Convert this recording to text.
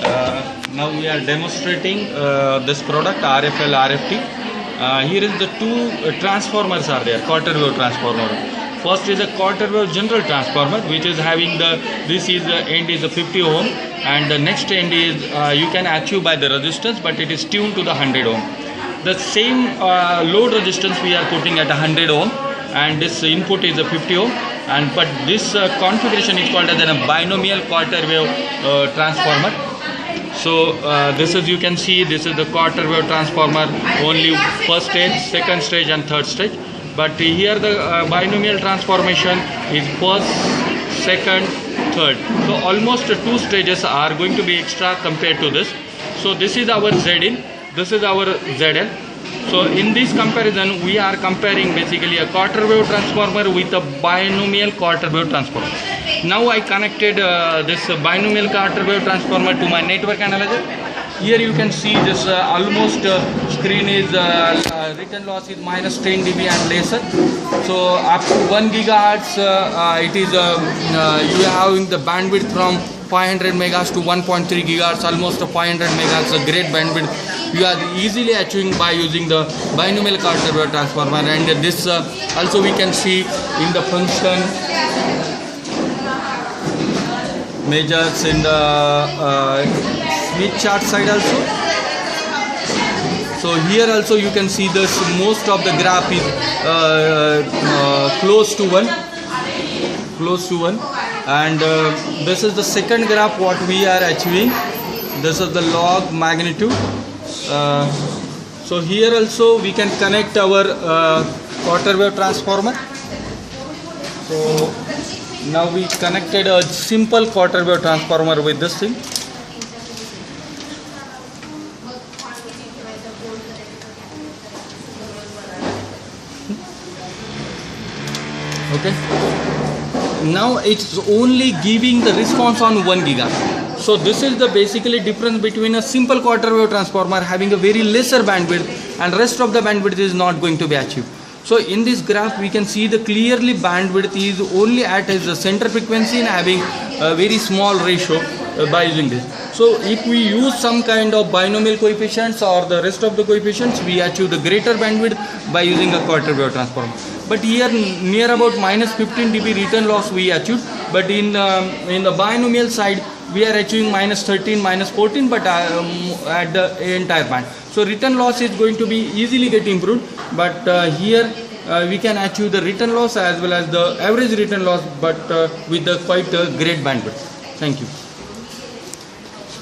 Now we are demonstrating this product RFL RFT. Here is the two transformers are there, quarter wave transformer. First is a quarter wave general transformer, which is having this is the end is a 50 ohm, and the next end is you can achieve by the resistance, but it is tuned to the 100 ohm. The same load resistance we are putting at 100 ohm, and this input is a 50 ohm. But this configuration is called as a binomial quarter wave transformer. So this is, you can see, this is the quarter wave transformer, only first stage, second stage and third stage. But here the binomial transformation is first, second, third. So almost two stages are going to be extra compared to this. So this is our Zin, this is our Zl. So in this comparison, we are comparing basically a quarter wave transformer with a binomial quarter wave transformer. Now I connected this binomial quarter wave transformer to my network analyzer. Here you can see this almost screen is return loss is minus 10 dB and lesser. So up to 1 gigahertz it is you are having the bandwidth from 500 megahertz to 1.3 gigahertz, almost 500 megahertz, a great bandwidth you are easily achieving by using the binomial quarter wave transformer. And this also we can see in the function measures in the Smith chart side also. So here also you can see this, most of the graph is close to 1, and this is the second graph what we are achieving. This is the log magnitude. So here also we can connect our quarter wave transformer. So now we connected a simple quarter wave transformer with this thing. Okay. Now it's only giving the response on 1 gigahertz. So this is the basically difference between a simple quarter wave transformer having a very lesser bandwidth and rest of the bandwidth is not going to be achieved. So in this graph we can see the clearly bandwidth is only at its center frequency and having a very small ratio by using this. So if we use some kind of binomial coefficients or the rest of the coefficients, we achieve the greater bandwidth by using a quarter wave transformer. But here near about minus 15 dB return loss we achieved, but in the binomial side we are achieving minus 13, minus 14, but at the entire band. So return loss is going to be easily get improved, but here we can achieve the return loss as well as the average return loss, but with the quite great bandwidth. Thank you.